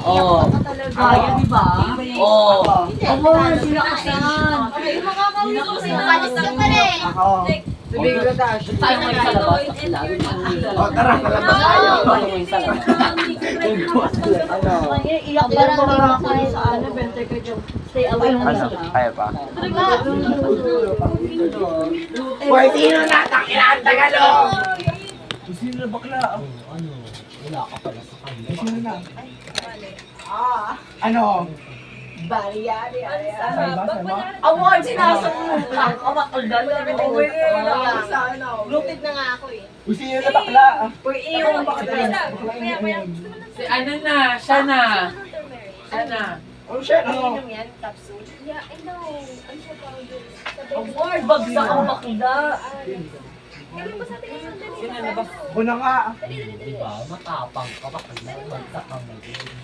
Oo. Kaya, di ba? Oo. Ako, sinakasan. Palis ka pa rin. Ako. Tayo ngayon sa labas. O, tara, palabas tayo. Tayo ngayon sa labas. Iyak pa lang tayo sa ano, bente ko yung stay away na Ano? sila. Kaya pa? Boy, sino na? Takilaan Tagalog! Sino na bakla? Ano? Wala ka pala sa kanila. Sino na? Ano? Award, sinasang lang. Kamakaldal. Lupit na nga ako eh. Sino na bakla? Iyon. Si ano na, siya na. Siya na. Ano siya? Ano? Inom yan, capsule. Yeah, I know. Ano siya powder? Award, bagsak ang bakla. Kailan ba sa atin yung sandali? Sino na ba? Ako na nga. Diba? Matapang ka. Bakit magsak ang magiging?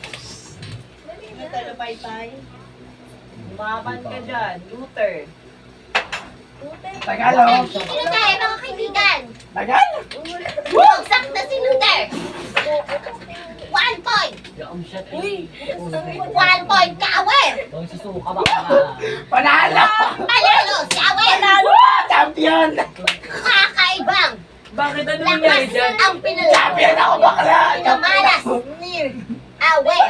Paypay. Umaban ka dyan, Luther. Tagalog. Sino tayo mga kaibigan? Tagal? Bumagsak na si Luther! 1 point! Yung siya. 1 point ka, Awer! Kung susuka ba ka? Panalo! Panalo si Awer! Champion! Kakaibang! Bakit ano nangyari Lakas dyan? ang pinalo! Champion ako bakla! Kamalas ni Awer!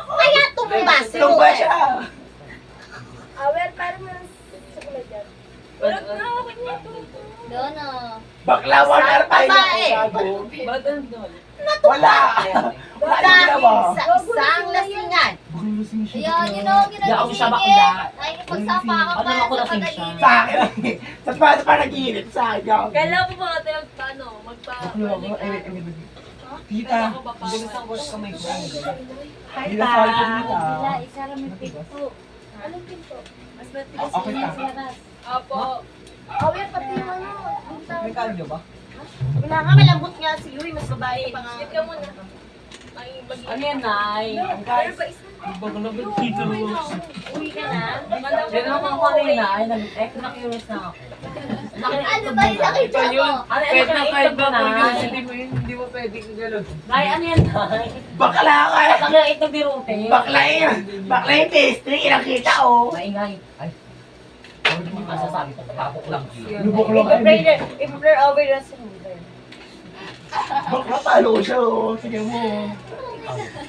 Kaya tumbas si Tumba Luther! siya! Awer, parang meron sa kulay dyan. Doon o. Bakla, 1 tayo na Babae. ako. Ba't ano doon? Wala! Wala Dahil na ba? sa isang lasingan. Ayan, yun ang Di ako siya ginagigit. bakla. Ay, ipagsapa ka Ano pa ako sa lasing siya? pag-ibig. Sa akin lang eh. Sa pa nag-iinit sa akin. Kailan mo ba tayo Tita. Bilisan ko sa kamay ko. Hindi na sa akin nita. Wala, isa lang may pinto. Anong pinto? Mas matigas Okay yun ka. sa yaras. Apo. Awer, pati yung ano. May kalyo ba? Wala nga, malambot nga si Louie. Mas babae pa nga. Sit ka muna. Ay, Ano yan, Nay? Pero pa isa. Bago dito. Uwi ka na. Sino naman ko kanina ay na-curious na ako. Ano ba yung nakita mo? Ano yan, kahit ba curiosity mo yun, hindi mo pwedeng gano'n. Nay, ano yan, Nay? Bakla ka eh. Bakla itong dirute. Bakla yun. Bakla yung pastry. Inakita oh. Maingay. Ay. Ano mo masasabi ko? Tapok lang. Lubok lang kami. I-prepare over na si Luther. Bakla talo siya oh. Sige mo.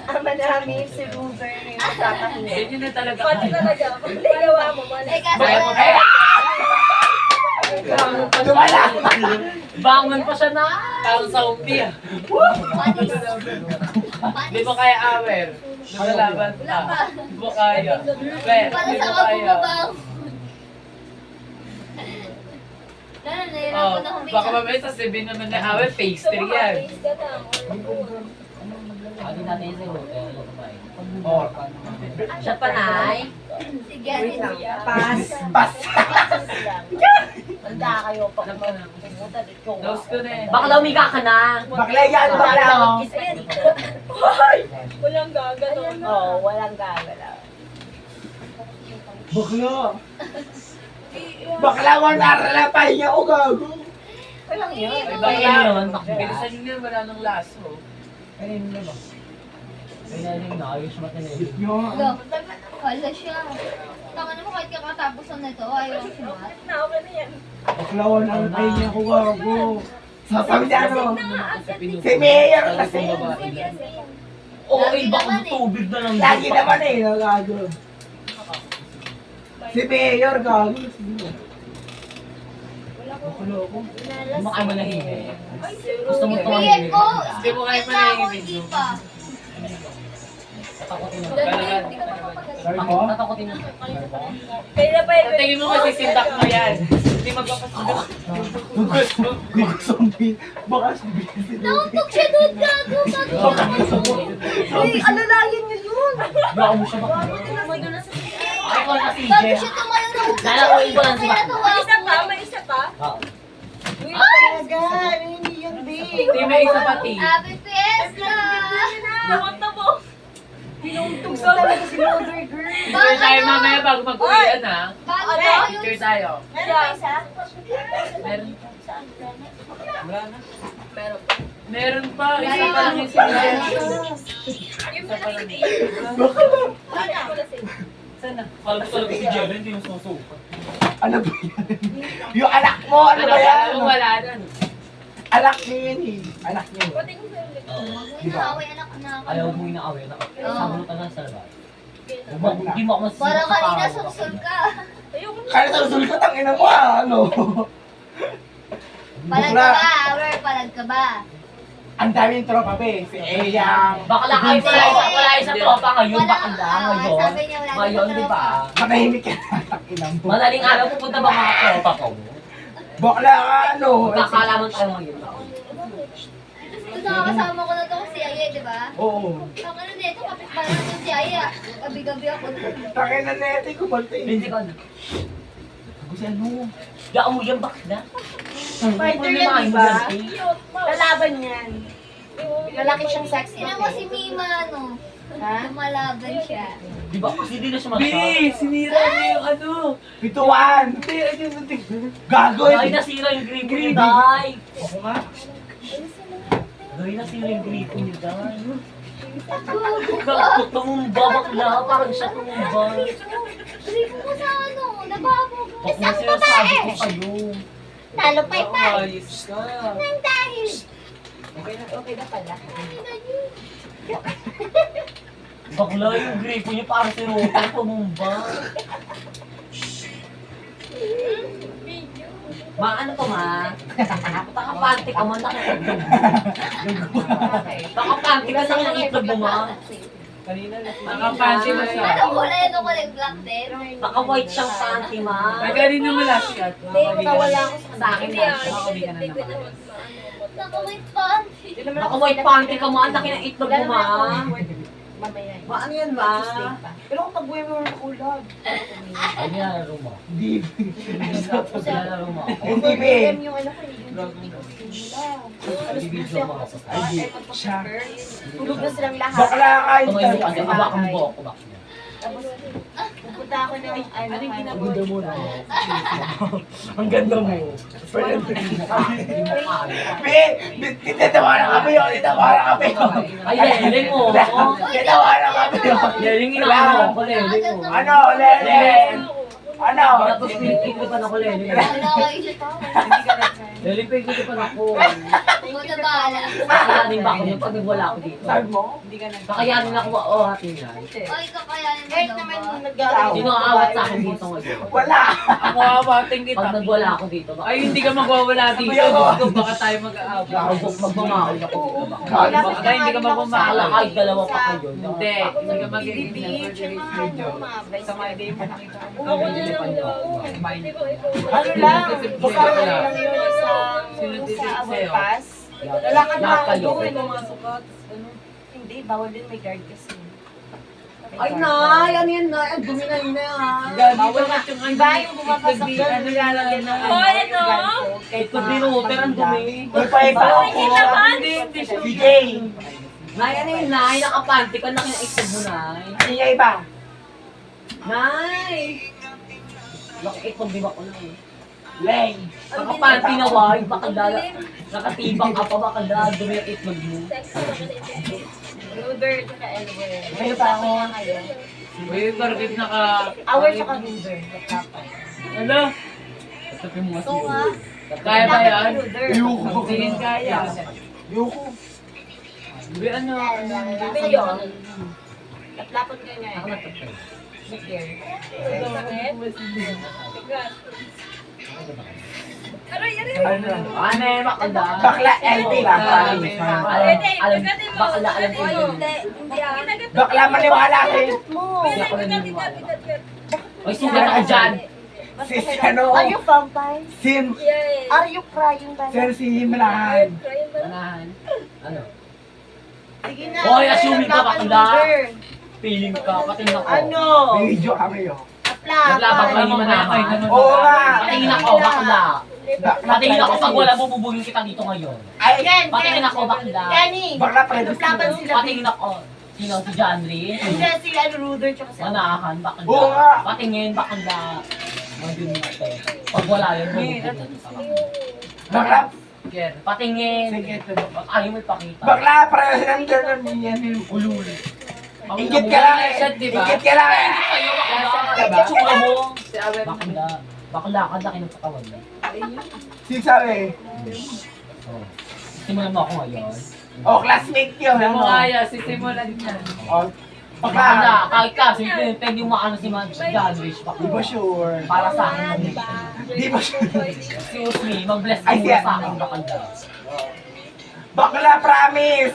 Ama namin si Luther na yung magtatahiya. Yan yun na talaga. Pati talaga. Pag nagawa mo, Ay, kasi Kaya mo Wala. Bangon pa siya na. Parang sa umbi ah. panis. Di ba kaya awer? Lumalaban ka. Di ba kaya? Di Para ba sa kaya? kabubabaw. Nahirapan Oh, na huminga. baka mamaya sa sabihin naman na awer, pastry yan. Face ka na. Ano natin yung Oh. Siya pa, Nay. Sige, ano yun? Pass. Pas. Handa kayo pa. Nose ko na eh. Baka umiga ka na. Bakla yan. Bakla oh. Walang gaganon. Oo, walang gagalaw. Bakla. Bakla 1 hour na pa niya o gago. Walang yun. Ay, bakla yun. Bilisan nyo yun, wala nang laso. Ayun na ba? Ayun na, ayos mo na yun. Lo, wala siya. Tama naman kahit kakatapos na nito, ayaw ang sumat. Na, okay na yan. Bakla 1 hour pa niya o gago. Sasabi niya ano. Si Mayor kasi. Oo, Lagi iba ko naman eh. tubig na lang. Lagi naman eh. Gago. Si Mayor gago. Mukha mo nahihig. Gusto mo Ipiyan ko! Hindi mo kayo Ipiyan ako, manahimik. hindi pa. Tatakotin mo. Hindi ka makapagal. Sorry mo? Tatakotin mo. Kailan pa yun? Tingin mo kasi sindak mo yan. Hindi magpapasunod. Gugustumpin. Baka sabihin. Nauntog siya doon, gago! Gago! Uy, alalayan niyo yun! Baka mo siya baka. Ay, ko na si Gago Jem. siya tumayo na huwag Lalawin ko lang si Kaya Jem. tuwa May isa ako. pa, may isa pa. Talaga, hindi yan big. Hindi may isa pati. Happy Fiesta! Tawag na po. Pinuntog sa talaga si Luther, girl. Picture tayo mamaya bago mag-uwian ha. Bago Ano? ba yun? Picture tayo. Meron pa isa? Meron. Wala na. Meron pa. Meron pa. Isa Wala pa lang na. yung sinigyan. Yung pala si Baka ba? Ano pala si Sana. Kala ko talaga si Jerry, hindi yung susukat. Ano ba yan? Yung anak mo, ano ba yan? Ano wala na. Anak niya yan eh. Anak niya. Pati ko sa ulit. Inaaway anak na ako. Ayaw mo inaaway na. Sabi ka na sa labas. Wag na. Hindi mo ako masisip Para sa kanina tao. sulsul ka. Ayoko na. Kaya sa sulit ang ina mo ano? Palag ka Bukla. ba? Awer, palag ka ba? Ang daming tropa be. Si Eyang. Bakla kayo, wala yung sa tropa ngayon, Wala. bakla ngayon. Sabi niya wala Ngayon, sa di tropa. ba? Matahimik ka na. Ina mo. Madaling araw pupunta ba mga tropa ko? Bakla ka ano? Magkakalaman tayo ngayon. Ito nakakasama ko na to si Aya, di ba? Oo. Ang ano nito, kapit-bayan ko si Aya. Gabi-gabi ako doon. Takay na nete ko ba Hindi ka. Gusto ano? Daan mo yan, bakla. Fighter yan, di ba? Cute. Lalaban yan. Lalaki siyang sex Tingnan mo si Mima, ano? Ha? Lumalaban siya. Di ba? Kasi di na siya Bi, masyado. sinira mo yung ano. Pituan. Hindi, ayun yung Gagoy. Dahil nasira yung gripo niya, Day. Oo nga. Dahil nasira yung gripo niya, Day. Kakot tumumba, bakla. Parang siya tumumba. Gripo mo sa ano, nababo. Bakla Isang sinasabi babae. ko sa'yo. Nalupay pa. ayos ka. Nang dahil. Okay na pala. Bakla yung gripo niya, parang si Roper tumumba. Ma, ano to, ma? Nakapanti ka man, nakikagdag mo. Nakapanti ka, nakikagdag mo, ma. Kanina na. Nakapanti mo siya. Ano kulay? Ano kulay? Black din? Naka-white siyang panty, ma. Ay, kanina mo last shot. Hindi, nakawala ako sa akin Hindi na. ah. Nakakabig ka na Hindi ko naman. naman maano. Naka-white panty. Naka-white panty ka, ma. Ang laki ng itlog mo, ma. Mamaya. Ma, ano yan, ma? Pero kung pag-uwi mo ng kulab. Ay, nilalaro mo. Hindi. Nilalaro mo. Hindi be. Yung ano ko, yung duty ko nila. Bibidyo mo ako. Ay, di. Siya. Tulog na silang lahat. Bakla ka. Tumayo mo kasi, hawakan mo ako, bakla. Tapos, pupunta ako ng ano, Ang ganda mo na. Ang ganda mo. Hindi mo kaya. Be, titawaran ka ba yun? Titawaran ka ba yun? Ay, leling mo. Titawaran ka ba yun? Leling ina mo. Leling mo. Ano, Lelen? Ano? Tapos pinipilipan ako, leling. Wala kayo siya tao. Leling pinipilipan ako. Ikaw na bahala. Kakayanin ba ako yung pag nagwala ako dito? Sabi mo? Kakayanin ako ba? Oo, hati yan. Oy, kakayanin mo kahit daw naman ba? nag-aaw. Sino ang awat sa akin dito ngayon? Wala. Ako awating kita. Pag nagwala ako dito, baka Ay, hindi ka magwawala dito. Dito baka tayo mag-aaway. magmamahal ako dito. Kala ko Baka hindi ka Sala magmamahal. kahit dalawa pa kayo. Hindi, hindi ka magiging Bibig, tsaka video. ano, Sa mga day mo nakita ko. Ako na lang daw. Hindi ko ikaw. Ano lang, bukal lang yun sa overpass. Lalakad Lahat na kayo. doon. Mga sukat. Ano? Hindi, bawal din may guard kasi. Ay, nay! Ano yan, nay? Ang dumi na yun na yan. Bawal na yung Iba yung bumapasok doon, Ano nilalagyan ng Hoy, ano? Kahit pag binuter, ang dumi. May pa-iba Bawal ako. yung laban. Hindi, hindi siya. CJ. Nay, ano yun, nay? Nakapanty ka, laki ng itlog mo, nay. Ano niya iba? Nay! Laki itlog, di ba ko na eh. Leng. Nakapanty na wide, baka dala. Nakatibang ka pa, baka dala, dumi ang itlog mo. Sexy naman ito. Ruder, tsaka Elwer. May pa ako. Uy, target naka... Hour tsaka Ruder. Nagkapan. Ano? Tapin mo kasi. Oo nga. Kaya ba yan? Ruder. Ayoko. Tingin kaya. Ayoko. Uy, ano? Bibili yun. Laplapon ka nga. Ako natapos. Aray, aray. Ano eh, makanda. Bakla LT lang. Alam, alam, Pagdating mo. bakla, alam ko yun. Hindi ah. Bakla maniwala kayo. Mo. Hindi ako naniniwala. Ay, sugat ako dyan. Si ano? Are you vampire? Sim. Yay. Are you crying ba? Sir si Himlahan. Crying ba? Manahan. Ano? Sige na. Hoy, assuming ka, laban, bakla. Ruder. Feeling ka, patingin ako. Ano? Video kami yun. Naglaban kayo Laplapan. manahan. Oo nga. Patingin ako, bakla. Patingin ako pag wala mo, bubugin kita dito ngayon. Ay, Patingin ako, bakla. Kenny. bakla pa rin. Laplapan sila. Patingin ako. Sino? Si John Lee? Hindi, si ano, Ruder tsaka si Manahan, bakla. Oo nga. Patingin, bakla. Magdun natin. Pag wala yun, bubugin kita. Bakla. Ker, patingin. Sige, ito. Ayaw mo ipakita. Bakla, pareho silang ganun din yan. Ulul. Ingit ka lang eh. Shot, diba? Ingit ka lang eh. Diba? Tsura mo. Bakla. Bakla ka, laki ng katawan mo. Sino sabi? Simulan mo ako ngayon. Oh, classmate yun. Alam mo Ano? kaya, sisimulan niya. Oh, Bakla, bakla. kahit ka, simple, pwede yung maano si Man, John Rich, Di ba sure? para sa akin. Di ba sure? Excuse me, mag-bless Ay, mo siya. sa akin, bakla. Bakla, promise!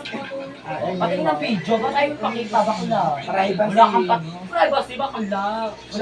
Pati ng video, ba't ayaw ipakita, bakla? Privacy. Wala kang privacy, bakla. Wala